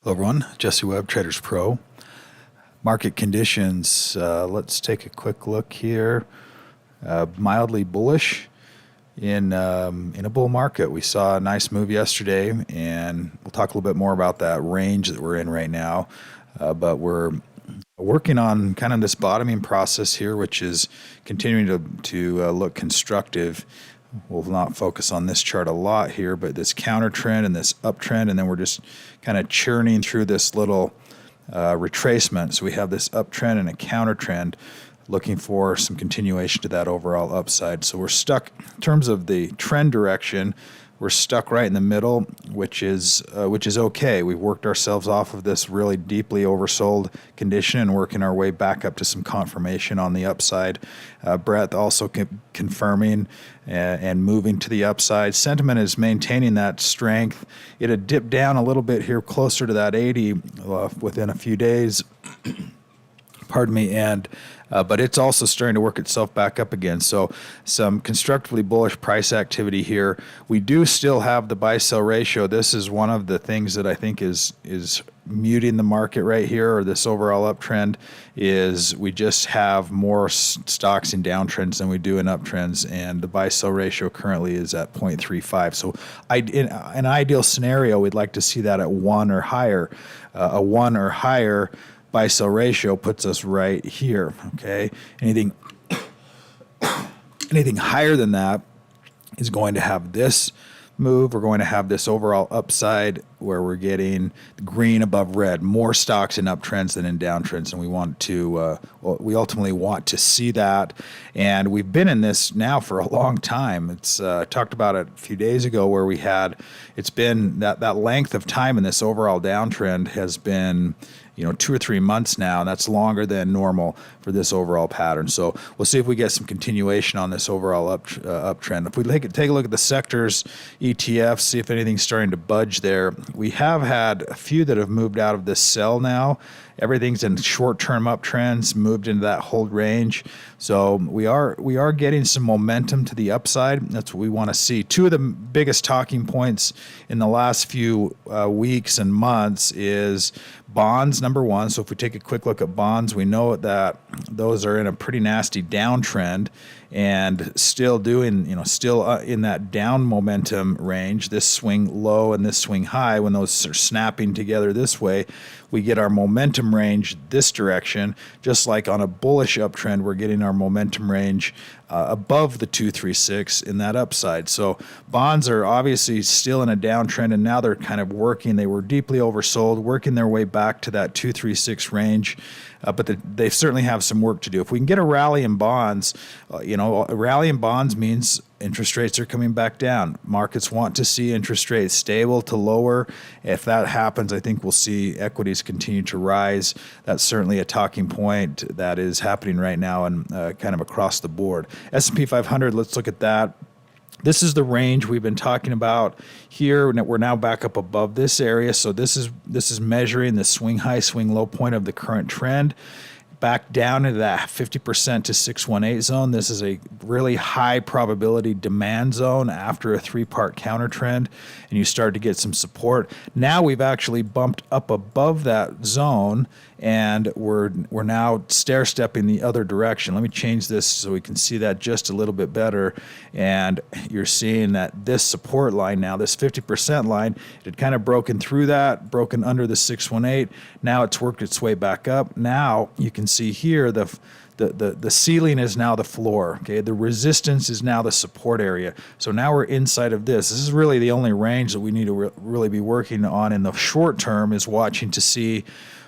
Hello everyone, Jesse Webb, TradersPro. Market conditions, let's take a quick look here. Mildly bullish in a bull market. We saw a nice move yesterday, and we'll talk a little bit more about that range that we're in right now. But we're working on kind of this bottoming process here, which is continuing to look constructive. We'll not focus on this chart a lot here, but this counter trend and this uptrend, and then we're just kind of churning through this little retracement. So we have this uptrend and a counter trend, looking for some continuation to that overall upside. So we're stuck in terms of the trend direction. We're stuck right in the middle, which is okay. We've worked ourselves off of this really deeply oversold condition and working our way back up to some confirmation on the upside. Breadth also confirming and moving to the upside. Sentiment is maintaining that strength. It had dipped down a little bit here, closer to that 80 within a few days. Pardon me, but it's also starting to work itself back up again. So some constructively bullish price activity here. We do still have the buy-sell ratio. This is one of the things that I think is muting the market right here, or this overall uptrend, is we just have more stocks in downtrends than we do in uptrends, and the buy-sell ratio currently is at 0.35. So in an ideal scenario, we'd like to see that at 1 or higher. A 1 or higher buy-sell ratio puts us right here, okay? Anything higher than that is going to have this move. We're going to have this overall upside where we're getting green above red, more stocks in uptrends than in downtrends, and we ultimately want to see that. And we've been in this now for a long time. It's talked about it a few days ago where it's been that length of time in this overall downtrend has been 2 or 3 months now, and that's longer than normal for this overall pattern. So we'll see if we get some continuation on this overall uptrend. If we take a look at the sectors, ETFs, see if anything's starting to budge there. We have had a few that have moved out of this sell now. Everything's in short-term uptrends, moved into that hold range. So we are getting some momentum to the upside. That's what we want to see. Two of the biggest talking points in the last few weeks and months is bonds, number one. So if we take a quick look at bonds, we know that those are in a pretty nasty downtrend and still in that down momentum range. This swing low and this swing high, when those are snapping together this way, we get our momentum range this direction. Just like on a bullish uptrend, we're getting our momentum range above the 236 in that upside. So bonds are obviously still in a downtrend, and now they're kind of working. They were deeply oversold, working their way back to that 236 range. But they certainly have some work to do. If we can get a rally in bonds, a rally in bonds means interest rates are coming back down. Markets want to see interest rates stable to lower. If that happens, I think we'll see equities continue to rise. That's certainly a talking point that is happening right now and kind of across the board. S&P 500, let's look at that. This is the range we've been talking about here. We're now back up above this area. So this is measuring the swing high, swing low point of the current trend. Back down into that 50% to 618 zone. This is a really high probability demand zone after a 3-part counter trend, and you start to get some support. Now we've actually bumped up above that zone, and we're now stair-stepping the other direction. Let me change this so we can see that just a little bit better. And you're seeing that this support line now, this 50% line, it had kind of broken through that, broken under the 618. Now it's worked its way back up. Now you can see here the ceiling is now the floor. Okay, the resistance is now the support area. So now we're inside of this. This is really the only range that we need to really be working on in the short term, is watching to see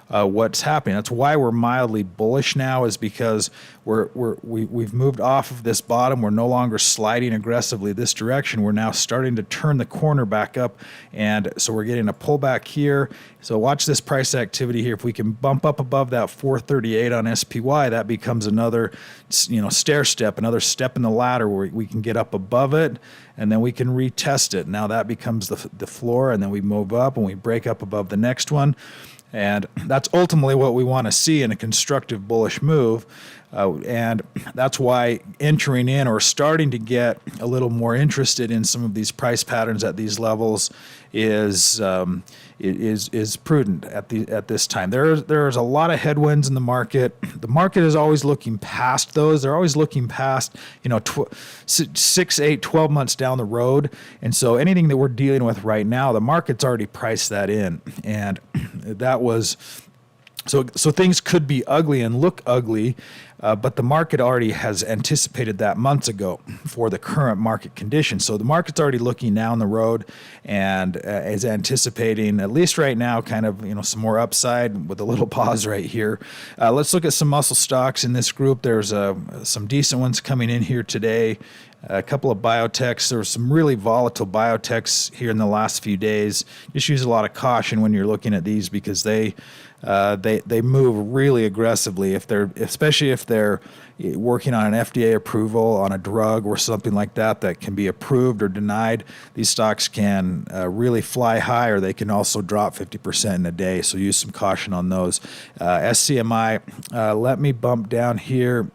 what's happening. That's why we're mildly bullish now, is because we've moved off of this bottom. We're no longer sliding aggressively this direction. We're now starting to turn the corner back up, and so we're getting a pullback here. So watch this price activity here. If we can bump up above that 438 on SPY, that becomes another stair step, another step in the ladder where we can get up above it, and then we can retest it. Now that becomes the floor, and then we move up and we break up above the next one. And that's ultimately what we want to see in a constructive bullish move. And that's why entering in or starting to get a little more interested in some of these price patterns at these levels is is prudent at this time. There's a lot of headwinds in the market. The market is always looking past those. They're always looking past 6, 8, 12 months down the road. And so anything that we're dealing with right now, the market's already priced that in, and that was. So things could be ugly and look ugly, but the market already has anticipated that months ago for the current market conditions. So the market's already looking down the road and is anticipating, at least right now, kind of some more upside with a little pause right here. Let's look at some muscle stocks in this group. There's some decent ones coming in here today. A couple of biotechs. There were some really volatile biotechs here in the last few days. Just use a lot of caution when you're looking at these because they move really aggressively especially if they're working on an FDA approval on a drug or something like that can be approved or denied. These stocks can really fly high, or they can also drop 50% in a day. So use some caution on those. SCMI, let me bump down here,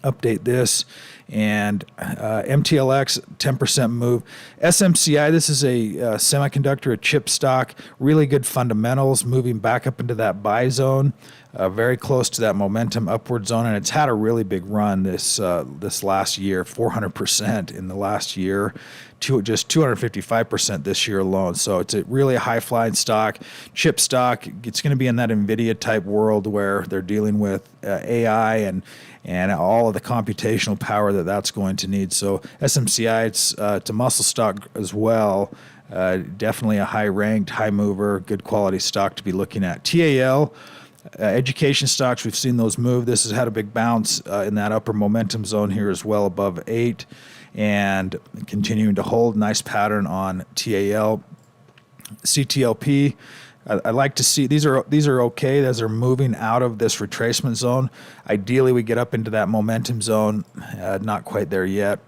update this. And MTLX, 10% move. SMCI, this is a semiconductor, a chip stock, really good fundamentals, moving back up into that buy zone, very close to that momentum upward zone, and it's had a really big run this last year, 400% in the last year, just 255% this year alone. So it's really a high-flying stock, chip stock. It's going to be in that NVIDIA type world where they're dealing with AI and all of the computational power that's going to need. So SMCI, it's a muscle stock as well. Definitely a high-ranked, high mover, good quality stock to be looking at. TAL, education stocks, we've seen those move. This has had a big bounce in that upper momentum zone here as well, above 8, and continuing to hold. Nice pattern on TAL. CTLP, I like to see these are okay as they're moving out of this retracement zone. Ideally, we get up into that momentum zone. Not quite there yet.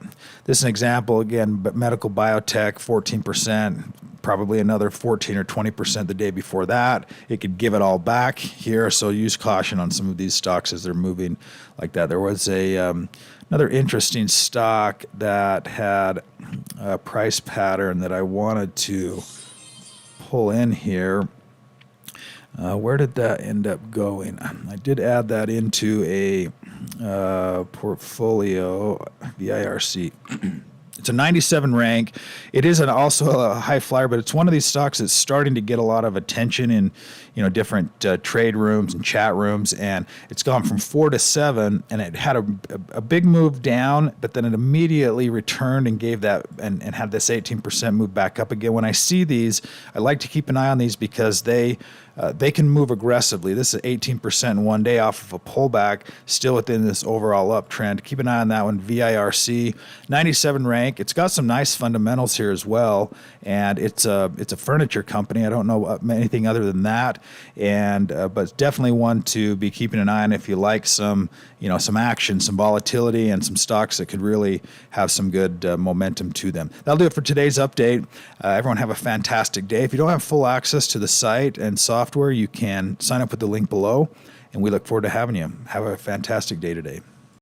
This is an example again, but medical biotech 14%, probably another 14 or 20% the day before that. It could give it all back here, so use caution on some of these stocks as they're moving like that. There was another interesting stock that had a price pattern that I wanted to pull in here. Where did that end up going? I did add that into a portfolio, VIRC. It's a 97 rank. It is also a high flyer, but it's one of these stocks that's starting to get a lot of attention in different trade rooms and chat rooms, and it's gone from 4 to 7, and it had a big move down, but then it immediately returned and gave that and had this 18% move back up again. When I see these, I like to keep an eye on these because they can move aggressively. This is 18% in one day off of a pullback, still within this overall uptrend. Keep an eye on that one. VIRC, 97 rank. It's got some nice fundamentals here as well, and it's a furniture company. I don't know anything other than that, and but it's definitely one to be keeping an eye on if you like some action, some volatility, and some stocks that could really have some good momentum to them. That'll do it for today's update. Everyone have a fantastic day. If you don't have full access to the site and software, you can sign up with the link below, and we look forward to having you. Have a fantastic day today.